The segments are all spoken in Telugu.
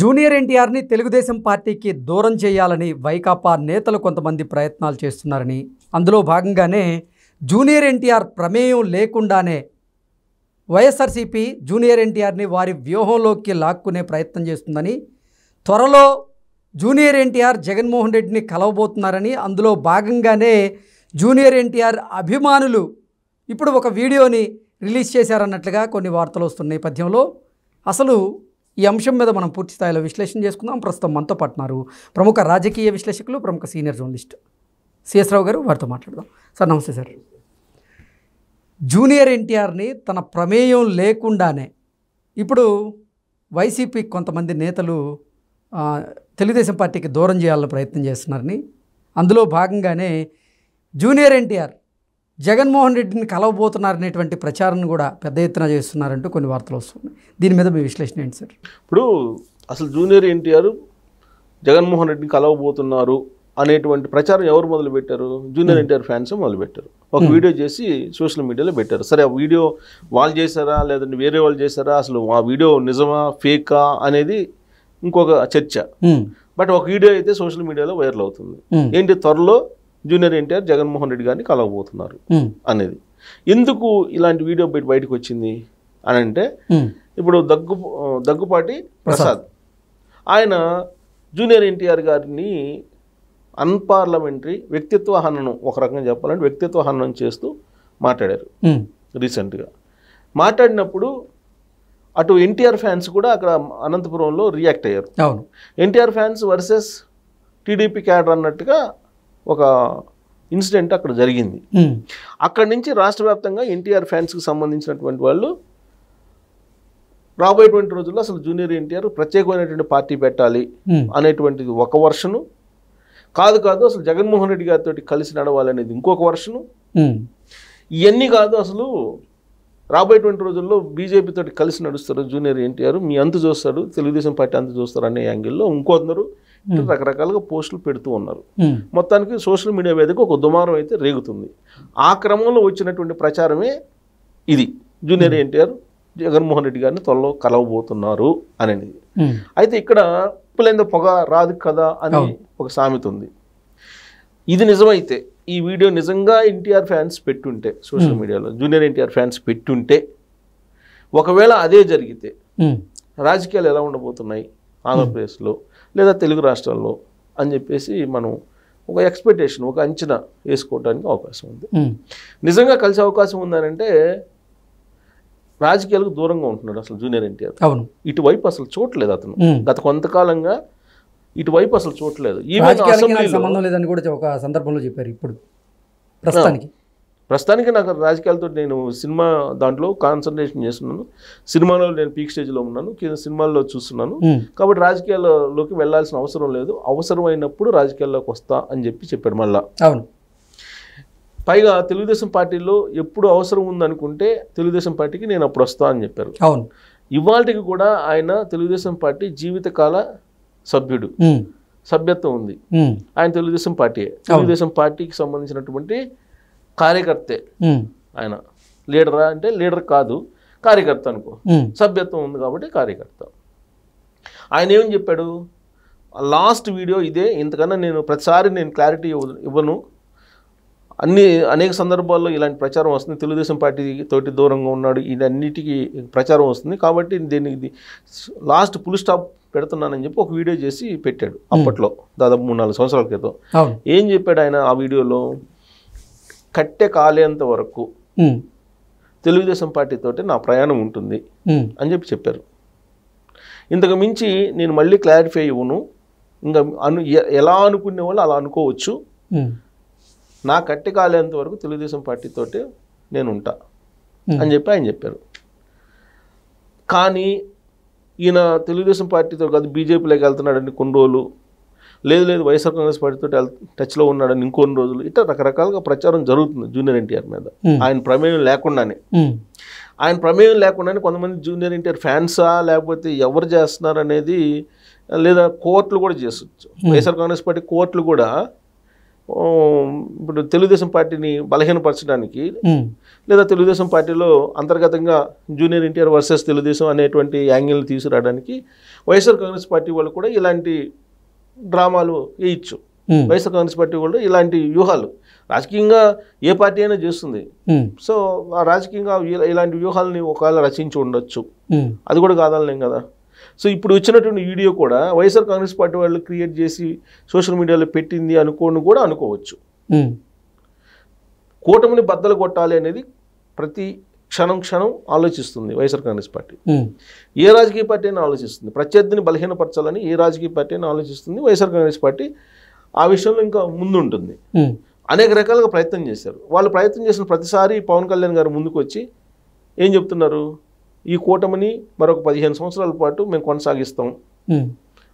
జూనియర్ ఎన్టీఆర్ని తెలుగుదేశం పార్టీకి దూరం చేయాలని వైకాపా నేతలు కొంతమంది ప్రయత్నాలు చేస్తున్నారని, అందులో భాగంగానే జూనియర్ ఎన్టీఆర్ ప్రమేయం లేకుండానే వైఎస్ఆర్సీపీ జూనియర్ ఎన్టీఆర్ని వారి వ్యూహంలోకి లాక్కునే ప్రయత్నం చేస్తుందని, త్వరలో జూనియర్ ఎన్టీఆర్ జగన్మోహన్ రెడ్డిని కలవబోతున్నారని, అందులో భాగంగానే జూనియర్ ఎన్టీఆర్ అభిమానులు ఇప్పుడు ఒక వీడియోని రిలీజ్ చేశారన్నట్లుగా కొన్ని వార్తలు వస్తున్న నేపథ్యంలో అసలు ఈ అంశం మీద మనం పూర్తి స్థాయిలో విశ్లేషణ చేసుకుందాం. ప్రస్తుతం మనతో పట్టినారు ప్రముఖ రాజకీయ విశ్లేషకులు, ప్రముఖ సీనియర్ జర్నలిస్ట్ సిఎస్ రావు గారు. వారితో మాట్లాడదాం. సార్ నమస్తే సార్. జూనియర్ ఎన్టీఆర్ని తన ప్రమేయం లేకుండానే ఇప్పుడు వైసీపీ కొంతమంది నేతలు తెలుగుదేశం పార్టీకి దూరం చేయాలని ప్రయత్నం చేస్తున్నారని, అందులో భాగంగానే జూనియర్ ఎన్టీఆర్ జగన్మోహన్ రెడ్డిని కలవబోతున్నారనేటువంటి ప్రచారాన్ని కూడా పెద్ద ఎత్తున చేస్తున్నారంటూ కొన్ని వార్తలు వస్తున్నాయి. దీని మీద మీ విశ్లేషణ ఏంటి సార్? ఇప్పుడు అసలు జూనియర్ ఎన్టీఆర్ జగన్మోహన్ రెడ్డిని కలవబోతున్నారు అనేటువంటి ప్రచారం ఎవరు మొదలుపెట్టారు? జూనియర్ ఎన్టీఆర్ ఫ్యాన్స్ మొదలుపెట్టారు. ఒక వీడియో చేసి సోషల్ మీడియాలో పెట్టారు. సరే, ఆ వీడియో వాళ్ళు చేశారా లేదంటే వేరే వాళ్ళు చేశారా, అసలు ఆ వీడియో నిజమా ఫేకా అనేది ఇంకొక చర్చ. బట్ ఒక వీడియో అయితే సోషల్ మీడియాలో వైరల్ అవుతుంది. ఏంటి, త్వరలో జూనియర్ ఎన్టీఆర్ జగన్మోహన్ రెడ్డి గారిని కలవబోతున్నారు అనేది. ఎందుకు ఇలాంటి వీడియో బయటకు వచ్చింది అని అంటే, ఇప్పుడు దగ్గుపాటి ప్రసాద్ ఆయన జూనియర్ ఎన్టీఆర్ గారిని అన్పార్లమెంటరీ వ్యక్తిత్వ హననం, ఒక రకంగా చెప్పాలంటే వ్యక్తిత్వ హననం చేస్తూ మాట్లాడారు రీసెంట్గా. మాట్లాడినప్పుడు అటు ఎన్టీఆర్ ఫ్యాన్స్ కూడా అక్కడ అనంతపురంలో రియాక్ట్ అయ్యారు. NTR fans versus TDP cadre అన్నట్టుగా ఒక ఇన్సిడెంట్ అక్కడ జరిగింది. అక్కడి నుంచి రాష్ట్ర వ్యాప్తంగా ఎన్టీఆర్ ఫ్యాన్స్కి సంబంధించినటువంటి వాళ్ళు రాబోయేటువంటి రోజుల్లో అసలు జూనియర్ ఎన్టీఆర్ ప్రత్యేకమైనటువంటి పార్టీ పెట్టాలి అనేటువంటిది ఒక వర్షను, కాదు అసలు జగన్మోహన్ రెడ్డి గారితో కలిసి నడవాలనేది ఇంకొక వర్షను. ఇవన్నీ కాదు, అసలు రాబోయేటువంటి రోజుల్లో బీజేపీతో కలిసి నడుస్తారు జూనియర్ ఎన్టీఆర్, మీ అంతు చూస్తాడు, తెలుగుదేశం పార్టీ అంతు చూస్తారు అనే యాంగిల్లో ఇంకొందరు రకరకాలుగా పోస్టులు పెడుతూ ఉన్నారు. మొత్తానికి సోషల్ మీడియా వేదిక ఒక దుమారం అయితే రేగుతుంది. ఆ క్రమంలో వచ్చినటువంటి ప్రచారమే ఇది, జూనియర్ ఎన్టీఆర్ జగన్మోహన్ రెడ్డి గారిని త్వరలో కలవబోతున్నారు అనేది. అయితే ఇక్కడ ఉప్పులేందో పొగ రాదు కదా అని ఒక సామెత ఉంది. ఇది నిజమైతే, ఈ వీడియో నిజంగా ఎన్టీఆర్ ఫ్యాన్స్ పెట్టుంటే సోషల్ మీడియాలో, జూనియర్ ఎన్టీఆర్ ఫ్యాన్స్ పెట్టుంటే, ఒకవేళ అదే జరిగితే రాజకీయాలు ఎలా ఉండబోతున్నాయి ఆంధ్రప్రదేశ్లో లేదా తెలుగు రాష్ట్రాల్లో అని చెప్పేసి మనం ఒక ఎక్స్పెక్టేషన్, ఒక అంచనా వేసుకోవడానికి అవకాశం ఉంది. నిజంగా కలిసే అవకాశం ఉందనంటే రాజకీయాలకు దూరంగా ఉంటున్నాడు అసలు జూనియర్ ఎన్టీఆర్. ఇటువైపు అసలు చూడలేదు అతను, గత కొంతకాలంగా ఇటువైపు అసలు చూడలేదు. సంబంధం లేదని కూడా ఒక సందర్భంలో చెప్పారు. ఇప్పుడు ప్రస్తుతానికి నాకు రాజకీయాలతో నేను సినిమా దాంట్లో కాన్సన్ట్రేషన్ చేస్తున్నాను. సినిమాలో నేను పీక్ స్టేజ్లో ఉన్నాను, సినిమాల్లో చూస్తున్నాను. కాబట్టి రాజకీయాల్లోకి వెళ్లాల్సిన అవసరం లేదు, అవసరమైనప్పుడు రాజకీయాల్లోకి వస్తా అని చెప్పాడు మళ్ళా. పైగా తెలుగుదేశం పార్టీలో ఎప్పుడు అవసరం ఉందనుకుంటే తెలుగుదేశం పార్టీకి నేను అప్పుడు వస్తా అని చెప్పారు. ఇవాళకి కూడా ఆయన తెలుగుదేశం పార్టీ జీవితకాల సభ్యుడు, సభ్యత్వం ఉంది. ఆయన తెలుగుదేశం పార్టీ, తెలుగుదేశం పార్టీకి సంబంధించినటువంటి కార్యకర్తే ఆయన. లీడరా అంటే లీడర్ కాదు, కార్యకర్త అనుకో, సభ్యత్వం ఉంది కాబట్టి కార్యకర్త. ఆయన ఏమని చెప్పాడు లాస్ట్ వీడియో ఇదే, ఇంతకన్నా నేను ప్రతిసారి నేను క్లారిటీ ఇవ్వను, అనేక సందర్భాల్లో ఇలాంటి ప్రచారం వస్తుంది, తెలుగుదేశం పార్టీ తోటి దూరంగా ఉన్నాడు, ఇదన్నిటికీ ప్రచారం వస్తుంది, కాబట్టి దీనికి లాస్ట్ ఫుల్ స్టాప్ పెడుతున్నానని చెప్పి ఒక వీడియో చేసి పెట్టాడు. అప్పట్లో దాదాపు 3-4 సంవత్సరాల క్రితం. ఏం చెప్పాడు ఆయన ఆ వీడియోలో? కట్టె కాలేంత వరకు తెలుగుదేశం పార్టీతోటి నా ప్రయాణం ఉంటుంది అని చెప్పారు. ఇంతకు మించి నేను మళ్ళీ క్లారిఫై ఇవ్వను, ఇంకా ఎలా అనుకునే వాళ్ళు అలా అనుకోవచ్చు, నా కట్టె కాలేంత వరకు తెలుగుదేశం పార్టీతోటి నేను ఉంటా అని ఆయన చెప్పారు. కానీ ఈయన తెలుగుదేశం పార్టీతో కాదు బీజేపీలోకి వెళ్తున్నాడని కొన్ని రోజులు, లేదు వైఎస్ఆర్ కాంగ్రెస్ పార్టీతో టచ్లో ఉన్నాడని ఇంకొన్ని రోజులు, ఇట్లా రకరకాలుగా ప్రచారం జరుగుతుంది జూనియర్ ఎన్టీఆర్ మీద. ఆయన ప్రమేయం లేకుండానే కొంతమంది జూనియర్ ఎన్టీఆర్ ఫ్యాన్సా లేకపోతే ఎవరు చేస్తున్నారు అనేది, లేదా కోర్టులు కూడా చేసొచ్చు. వైఎస్ఆర్ కాంగ్రెస్ పార్టీ కోర్టులు కూడా ఇప్పుడు తెలుగుదేశం పార్టీని బలహీనపరచడానికి లేదా తెలుగుదేశం పార్టీలో అంతర్గతంగా జూనియర్ ఎన్టీఆర్ వర్సెస్ తెలుగుదేశం అనేటువంటి యాంగిల్ని తీసుకురావడానికి వైఎస్ఆర్ కాంగ్రెస్ పార్టీ వాళ్ళు కూడా ఇలాంటి డ్రామాలు వేయచ్చు. వైఎస్ఆర్ కాంగ్రెస్ పార్టీ వాళ్ళు ఇలాంటి వ్యూహాలు రాజకీయంగా ఏ పార్టీ అయినా చేస్తుంది. సో రాజకీయంగా ఇలాంటి వ్యూహాలని ఒకవేళ రచించి ఉండొచ్చు, అది కూడా కాదనలేం కదా. సో ఇప్పుడు వచ్చినటువంటి వీడియో కూడా వైఎస్ఆర్ కాంగ్రెస్ పార్టీ వాళ్ళు క్రియేట్ చేసి సోషల్ మీడియాలో పెట్టింది కూడా అనుకోవచ్చు. కూటమిని బద్దలు కొట్టాలి అనేది ప్రతి క్షణం ఆలోచిస్తుంది వైఎస్ఆర్ కాంగ్రెస్ పార్టీ. ఏ రాజకీయ పార్టీ అయినా ఆలోచిస్తుంది. ప్రత్యర్థిని బలహీనపరచాలని ఏ రాజకీయ పార్టీ అయినా ఆలోచిస్తుంది. వైఎస్ఆర్ కాంగ్రెస్ పార్టీ ఆ విషయంలో ఇంకా ముందుంటుంది. అనేక రకాలుగా ప్రయత్నం చేశారు. వాళ్ళు ప్రయత్నం చేసిన ప్రతిసారి పవన్ కళ్యాణ్ గారు ముందుకు వచ్చి ఏం చెప్తున్నారు, ఈ కూటమిని మరొక 15 సంవత్సరాల పాటు మేము కొనసాగిస్తాం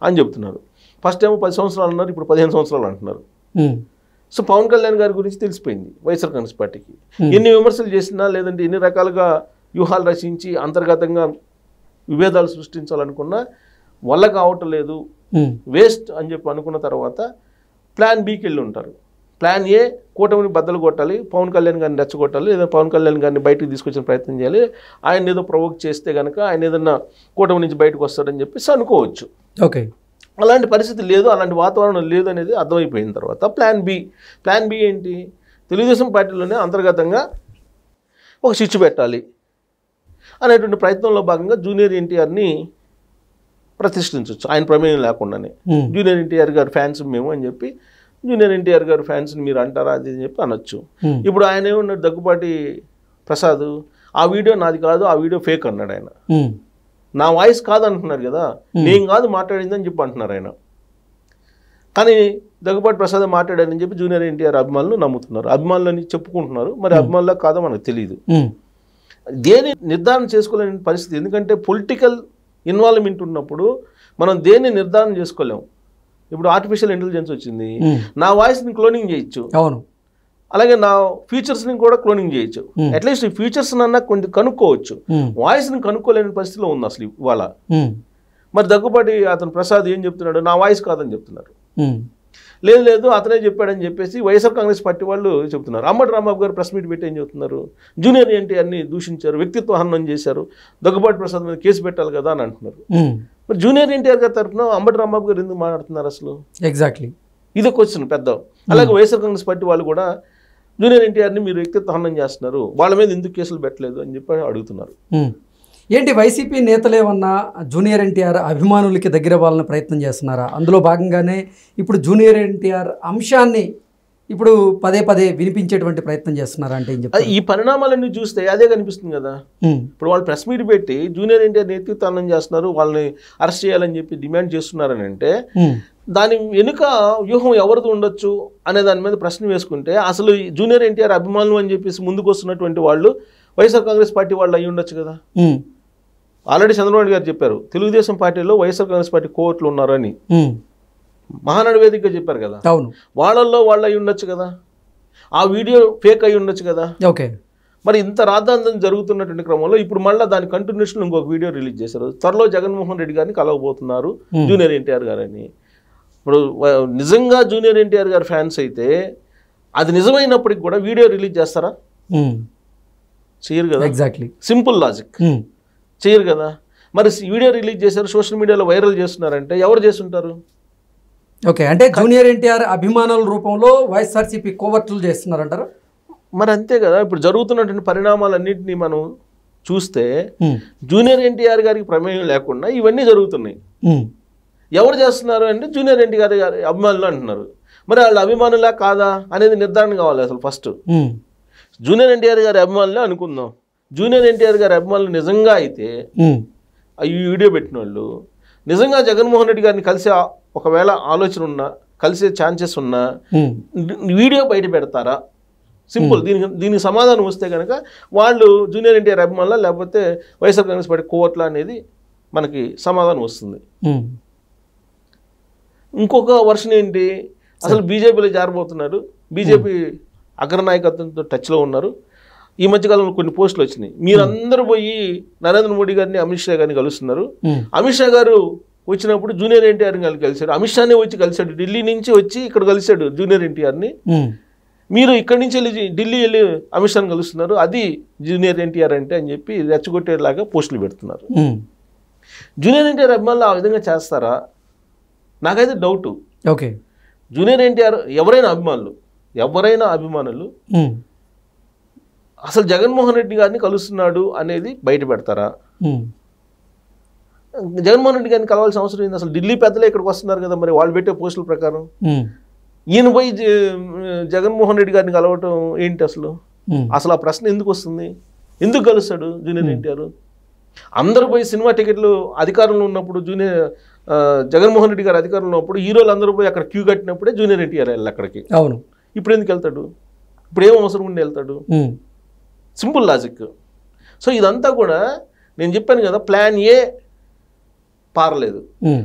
అని చెప్తున్నారు. ఫస్ట్ ఏమో 10 సంవత్సరాలు అన్నారు, ఇప్పుడు 15 సంవత్సరాలు అంటున్నారు. సో పవన్ కళ్యాణ్ గారి గురించి తెలిసిపోయింది వైఎస్ఆర్ కాంగ్రెస్ పార్టీకి. ఎన్ని విమర్శలు చేసినా లేదంటే ఎన్ని రకాలుగా వ్యూహాలు రచించి అంతర్గతంగా విభేదాలు సృష్టించాలనుకున్నా వల్ల కావటం లేదు, వేస్ట్ అని చెప్పి అనుకున్న తర్వాత ప్లాన్ బికి వెళ్ళి ఉంటారు. ప్లాన్ ఏ కూటమిని బద్దలు కొట్టాలి, పవన్ కళ్యాణ్ గారిని రెచ్చగొట్టాలి, లేదా పవన్ కళ్యాణ్ గారిని బయటకు తీసుకొచ్చిన ప్రయత్నం చేయాలి, ఆయన ఏదో ప్రొవోక్ చేస్తే కనుక ఆయన ఏదన్నా కూటమి నుంచి బయటకు వస్తాడని చెప్పేసి అనుకోవచ్చు. ఓకే, అలాంటి పరిస్థితి లేదు, అలాంటి వాతావరణం లేదు అనేది అర్థమైపోయిన తర్వాత ప్లాన్ బి ఏంటి, తెలుగుదేశం పార్టీలోనే అంతర్గతంగా ఒక చిచ్చు పెట్టాలి అనేటువంటి ప్రయత్నంలో భాగంగా జూనియర్ ఎన్టీఆర్ని ప్రతిష్ఠించవచ్చు ఆయన ప్రమేయం లేకుండానే. జూనియర్ ఎన్టీఆర్ గారు ఫ్యాన్స్ మేము అని చెప్పి జూనియర్ ఎన్టీఆర్ గారు ఫ్యాన్స్ని మీరు అంటారా అది అని చెప్పి అనొచ్చు. ఇప్పుడు ఆయన ఏమన్నాడు, దగ్గుపాటి ప్రసాద్ ఆ వీడియో నాది కాదు, ఆ వీడియో ఫేక్ అన్నాడు ఆయన. నా వాయిస్ కాదు అంటున్నాడు కదా, నేను కాదు మాట్లాడిందని చెప్పి అంటున్నారు ఆయన. కానీ దగ్గుపాటి ప్రసాద్ మాట్లాడారని చెప్పి జూనియర్ ఎన్టీఆర్ అభిమానులు నమ్ముతున్నారు, అభిమానులని చెప్పుకుంటున్నారు. మరి అభిమానులా కాదో మనకు తెలియదు. దేని నిర్ధారణ చేసుకోలేని పరిస్థితి. ఎందుకంటే పొలిటికల్ ఇన్వాల్వ్మెంట్ ఉన్నప్పుడు మనం దేన్ని నిర్ధారణ చేసుకోలేము. ఇప్పుడు ఆర్టిఫిషియల్ ఇంటెలిజెన్స్ వచ్చింది, నా వాయిస్ని క్లోనింగ్ చేయొచ్చు, అవును, అలాగే నా ఫీచర్స్ని కూడా క్లోనింగ్ చేయొచ్చు. అట్లీస్ట్ ఈ ఫీచర్స్ అన్నా కొంచెం కనుక్కోవచ్చు, వాయిస్ని కనుక్కోలేని పరిస్థితిలో ఉంది అసలు ఇవాళ. మరి దగ్గుపాటి అతను ప్రసాద్ ఏం చెప్తున్నాడు, నా వాయిస్ కాదని చెప్తున్నారు. లేదు అతనే చెప్పాడని చెప్పేసి వైఎస్ఆర్ కాంగ్రెస్ పార్టీ వాళ్ళు చెప్తున్నారు. అంబటి రాంబాబు గారు ప్రెస్ మీట్ పెట్టి ఏం చెప్తున్నారు, జూనియర్ ఎన్టీఆర్ని దూషించారు, వ్యక్తిత్వ హననం చేశారు, దగ్గుపాటి ప్రసాద్ మీద కేసు పెట్టాలి కదా అని అంటున్నారు. మరి జూనియర్ ఎన్టీఆర్ గారి తరఫున అంబటి రాంబాబు గారు ఎందుకు మాట్లాడుతున్నారు అసలు? ఎగ్జాక్ట్లీ ఇది క్వశ్చన్ పెద్ద. అలాగే వైఎస్ఆర్ కాంగ్రెస్ పార్టీ వాళ్ళు కూడా జూనియర్ ఎన్టీఆర్ని మీరు వ్యక్తిత్వ హననం చేస్తున్నారు, వాళ్ళ మీద ఎందుకు కేసులు పెట్టలేదు అని చెప్పి అడుగుతున్నారు. ఏంటి వైసీపీ నేతలేమన్నా జూనియర్ ఎన్టీఆర్ అభిమానులకి దగ్గర వాళ్ళని ప్రయత్నం చేస్తున్నారా? అందులో భాగంగానే ఇప్పుడు జూనియర్ ఎన్టీఆర్ అంశాన్ని ఇప్పుడు పదే వినిపించేటువంటి ప్రయత్నం చేస్తున్నారా అంటే ఏం చెప్తారు? ఈ పరిణామాలన్నీ చూస్తే అదే కనిపిస్తుంది కదా. ఇప్పుడు వాళ్ళు ప్రెస్ మీట్ పెట్టి జూనియర్ ఎన్టీఆర్ నేతృత్వం చేస్తున్నారు, వాళ్ళని అరెస్ట్ చేయాలని చెప్పి డిమాండ్ చేస్తున్నారని అంటే దాని వెనుక వ్యూహం ఎవరిది ఉండొచ్చు అనే దాని మీద ప్రశ్న వేసుకుంటే అసలు జూనియర్ ఎన్టీఆర్ అభిమానులు అని చెప్పేసి ముందుకు వస్తున్నటువంటి వాళ్ళు వైఎస్ఆర్ కాంగ్రెస్ పార్టీ వాళ్ళు అయ్యి ఉండొచ్చు కదా. ఆల్రెడీ చంద్రబాబు గారు చెప్పారు, తెలుగుదేశం పార్టీలో వైఎస్ఆర్ కాంగ్రెస్ పార్టీ కోవట్లు ఉన్నారని మహానాడు వేదికగా చెప్పారు కదా. అవును, వాళ్ళల్లో వాళ్ళు అయి ఉండొచ్చు కదా, ఆ వీడియో ఫేక్ అయి ఉండొచ్చు కదా. ఓకే, మరి ఇంత రాద్ధాంతం జరుగుతున్నటువంటి క్రమంలో ఇప్పుడు మళ్ళీ దాని కంటిన్యూషన్ ఇంకొక వీడియో రిలీజ్ చేశారు. త్వరలో జగన్మోహన్ రెడ్డి గారిని కలవబోతున్నారు జూనియర్ ఎన్టీఆర్ గారని. ఇప్పుడు నిజంగా జూనియర్ ఎన్టీఆర్ గారి ఫ్యాన్స్ అయితే అది నిజమైనప్పటికి కూడా వీడియో రిలీజ్ చేస్తారా? చేయరు కదా. ఎగ్జాక్ట్లీ, సింపుల్ లాజిక్, చేయరు కదా. మరి వీడియో రిలీజ్ చేశారు, సోషల్ మీడియాలో వైరల్ చేస్తున్నారంటే ఎవరు చేస్తుంటారు? ఓకే, అంటే జూనియర్ ఎన్టీఆర్ అభిమానుల రూపంలో వైఎస్ఆర్సీపీ కోవర్టులు చేస్తున్నారంటారు. మరి అంతే కదా. ఇప్పుడు జరుగుతున్నటువంటి పరిణామాలన్నింటినీ మనం చూస్తే జూనియర్ ఎన్టీఆర్ గారికి ప్రమేయం లేకుండా ఇవన్నీ జరుగుతున్నాయి. ఎవరు చేస్తున్నారు అంటే జూనియర్ ఎన్టీఆర్ గారి అభిమానులు అంటున్నారు. మరి వాళ్ళ అభిమానులా కాదా అనేది నిర్ధారణ కావాలి అసలు. ఫస్ట్ జూనియర్ ఎన్టీఆర్ గారి అభిమానులే అనుకుందాం. జూనియర్ ఎన్టీఆర్ గారి అభిమానులు నిజంగా అయితే ఈ వీడియో పెట్టిన వాళ్ళు నిజంగా జగన్మోహన్ రెడ్డి గారిని కలిసే ఒకవేళ ఆలోచన ఉన్నా, కలిసే ఛాన్సెస్ ఉన్నా వీడియో బయట పెడతారా? సింపుల్. దీనికి సమాధానం వస్తే కనుక వాళ్ళు జూనియర్ ఎన్టీఆర్ అభిమానులా లేకపోతే వైఎస్ఆర్ కాంగ్రెస్ పార్టీ కోవట్లా అనేది మనకి సమాధానం వస్తుంది. ఇంకొక వర్షన్ ఏంటి, అసలు బీజేపీలో జారబోతున్నారు, బీజేపీ అగ్రనాయకత్వంతో టచ్లో ఉన్నారు. ఈ మధ్యకాలంలో కొన్ని పోస్టులు వచ్చినాయి, మీరందరూ పోయి నరేంద్ర మోడీ గారిని అమిత్ షా గారిని కలుస్తున్నారు, అమిత్ షా గారు వచ్చినప్పుడు జూనియర్ ఎన్టీఆర్ని కలిశాడు, అమిత్ షానే వచ్చి కలిశాడు, ఢిల్లీ నుంచి వచ్చి ఇక్కడ కలిశాడు జూనియర్ ఎన్టీఆర్ని. మీరు ఇక్కడి నుంచి వెళ్ళి ఢిల్లీ వెళ్ళి అమిత్ షాని కలుస్తున్నారు, అది జూనియర్ ఎన్టీఆర్ అంటే అని చెప్పి రెచ్చగొట్టేలాగా పోస్టులు పెడుతున్నారు. జూనియర్ ఎన్టీఆర్ అభిమానులు ఆ విధంగా చేస్తారా? నాకైతే డౌటు. ఓకే, జూనియర్ ఎన్టీఆర్ ఎవరైనా అభిమానులు అసలు జగన్మోహన్ రెడ్డి గారిని కలుస్తున్నాడు అనేది బయట పెడతారా? జగన్మోహన్ రెడ్డి గారిని కలవాల్సిన అవసరం ఏంది? అసలు ఢిల్లీ పెద్దలే ఇక్కడికి వస్తున్నారు కదా, మరి వాళ్ళు పెట్టే పోస్టుల ప్రకారం ఈయన పోయి జగన్మోహన్ రెడ్డి గారిని కలవటం ఏంటి అసలు? అసలు ఆ ప్రశ్న ఎందుకు వస్తుంది? ఎందుకు కలుస్తాడు జూనియర్ ఎన్టీఆర్? అందరూ పోయి సినిమా టికెట్లు అధికారంలో ఉన్నప్పుడు జగన్మోహన్ రెడ్డి గారు అధికారంలో ఉన్నప్పుడు హీరోలు అందరూ పోయి అక్కడ క్యూ కట్టినప్పుడే జూనియర్ ఎన్టీఆర్ వెళ్ళి అక్కడికి. అవును, ఇప్పుడు ఎందుకు వెళ్తాడు? ఇప్పుడు ఏం అవసరం ఉండి వెళ్తాడు? Simple logic. సో ఇదంతా కూడా నేను చెప్పాను కదా, plan A పారలేదు,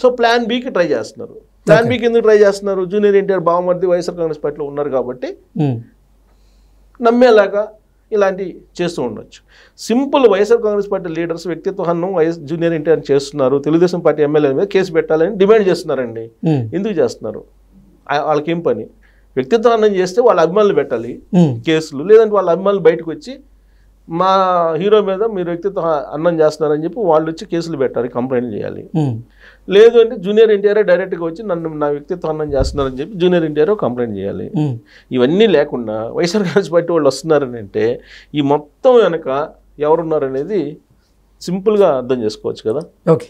so plan బికి try చేస్తున్నారు. ప్లాన్ బికి ఎందుకు ట్రై చేస్తున్నారు? జూనియర్ ఎన్టీఆర్ బావమరిది వైఎస్ఆర్ కాంగ్రెస్ పార్టీలో ఉన్నారు కాబట్టి నమ్మేలాగా ఇలాంటివి చేస్తూ ఉండొచ్చు. Simple YSR Congress party leaders వ్యక్తిత్వ హనం జూనియర్ ఎన్టీఆర్ చేస్తున్నారు, తెలుగుదేశం పార్టీ ఎమ్మెల్యే మీద కేసు పెట్టాలని డిమాండ్ చేస్తున్నారండి. ఎందుకు చేస్తున్నారు? వాళ్ళకేం పని? వ్యక్తిత్వ హనం చేస్తే వాళ్ళ అభిమానులు పెట్టాలి కేసులు, లేదంటే వాళ్ళ అభిమానులు బయటకు వచ్చి మా హీరో మీద మీరు వ్యక్తిత్వ అన్నం చేస్తున్నారని చెప్పి వాళ్ళు వచ్చి కేసులు పెట్టాలి, కంప్లైంట్ చేయాలి. లేదు అంటే జూనియర్ ఎన్టీఆర్ డైరెక్ట్గా వచ్చి నా వ్యక్తిత్వ అన్నం చేస్తున్నారని చెప్పి జూనియర్ ఎన్టీఆర్ కంప్లైంట్ చేయాలి. ఇవన్నీ లేకుండా వైఎస్ఆర్ కాంగ్రెస్ పార్టీ వాళ్ళు వస్తున్నారని అంటే ఈ మొత్తం వెనక ఎవరున్నారనేది సింపుల్గా అర్థం చేసుకోవచ్చు కదా. ఓకే,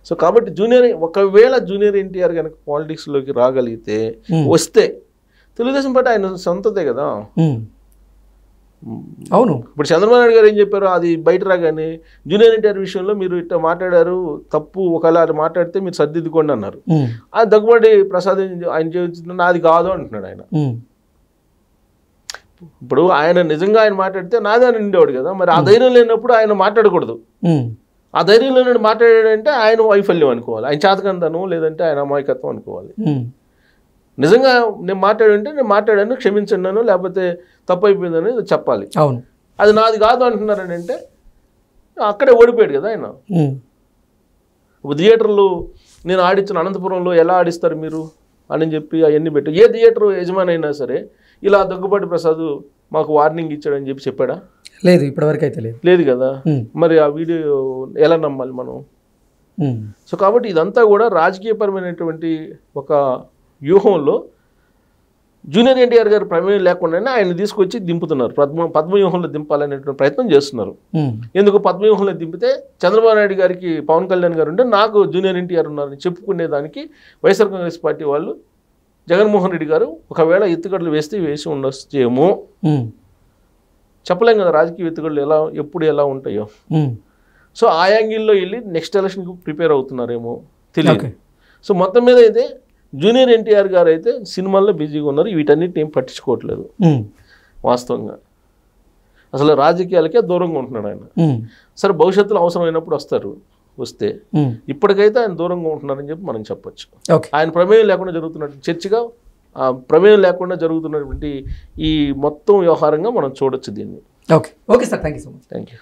సో కాబట్టి ఒకవేళ జూనియర్ ఎన్టీఆర్ కనుక పాలిటిక్స్లోకి రాగలిగితే వస్తే తెలుగుదేశం పార్టీ ఆయన సొంతదే కదా. అవును, ఇప్పుడు చంద్రబాబు నాయుడు గారు ఏం చెప్పారు? అది బయట రాగానే జూనియర్ ఎన్టీఆర్ విషయంలో మీరు ఇట్లా మాట్లాడారు, తప్పు, ఒకవేళ అది మాట్లాడితే మీరు సర్దిద్దుకోండి అన్నారు. అది దగ్గుబాటి ప్రసాద్ ఆయన చేస్తున్న నాది కాదు అంటున్నాడు ఆయన. ఇప్పుడు ఆయన నిజంగా ఆయన మాట్లాడితే నాదే అని ఉండేవాడు కదా, మరి ఆ ధైర్యం లేనప్పుడు ఆయన మాట్లాడకూడదు. ఆ ధైర్యం లేనప్పుడు మాట్లాడాడంటే ఆయన వైఫల్యం అనుకోవాలి, ఆయన చేతకందనం, లేదంటే ఆయన అమాయకత్వం అనుకోవాలి. నిజంగా నేను మాట్లాడాను క్షమించండి, లేకపోతే తప్పు అయిపోయిందని చెప్పాలి. అవును, అది నాది కాదు అంటున్నారని అంటే అక్కడే ఓడిపోయాడు కదా ఆయన. థియేటర్లు నేను ఆడించిన అనంతపురంలో ఎలా ఆడిస్తారు మీరు అని చెప్పి అవన్నీ పెట్టి ఏ థియేటర్ యజమాని అయినా సరే ఇలా దగ్గుబాటి ప్రసాద్ మాకు వార్నింగ్ ఇచ్చాడని చెప్పి చెప్పాడా? లేదు, ఇప్పటివరకు అయితే లేదు కదా. మరి ఆ వీడియో ఎలా నమ్మాలి మనం? సో కాబట్టి ఇదంతా కూడా రాజకీయపరమైనటువంటి ఒక వ్యూహంలో జూనియర్ ఎన్టీఆర్ గారి ప్రమేయం లేకుండానే ఆయన తీసుకొచ్చి దింపుతున్నారు, పద్మవ్యూహంలో దింపాలనేటువంటి ప్రయత్నం చేస్తున్నారు. ఎందుకు పద్మవ్యూహంలో దింపితే చంద్రబాబు నాయుడు గారికి పవన్ కళ్యాణ్ గారు ఉంటే నాకు జూనియర్ ఎన్టీఆర్ ఉన్నారని చెప్పుకునేదానికి వైఎస్ఆర్ కాంగ్రెస్ పార్టీ వాళ్ళు జగన్మోహన్ రెడ్డి గారు ఒకవేళ ఎత్తుగడలు వేసి ఉండొచ్చేమో, చెప్పలేం కదా రాజకీయ ఎత్తుగడలు ఎప్పుడు ఎలా ఉంటాయో. సో ఆ యాంగిల్లో వెళ్ళి నెక్స్ట్ ఎలక్షన్కి ప్రిపేర్ అవుతున్నారేమో తెలియదు. సో మొత్తం మీద అయితే జూనియర్ ఎన్టీఆర్ గారు అయితే సినిమాల్లో బిజీగా ఉన్నారు, వీటన్నిటిని ఏం పట్టించుకోవట్లేదు వాస్తవంగా. అసలు రాజకీయాలకే దూరంగా ఉంటున్నాడు ఆయన. సరే భవిష్యత్తులో అవసరమైనప్పుడు వస్తే ఇప్పటికైతే ఆయన దూరంగా ఉంటున్నారని చెప్పి మనం చెప్పొచ్చు. ఆయన ప్రమేయం లేకుండా జరుగుతున్నటువంటి చర్చగా, ప్రమేయం లేకుండా జరుగుతున్నటువంటి ఈ మొత్తం వ్యవహారంగా మనం చూడొచ్చు దీన్ని. Okay sir, thank you so much. Thank you.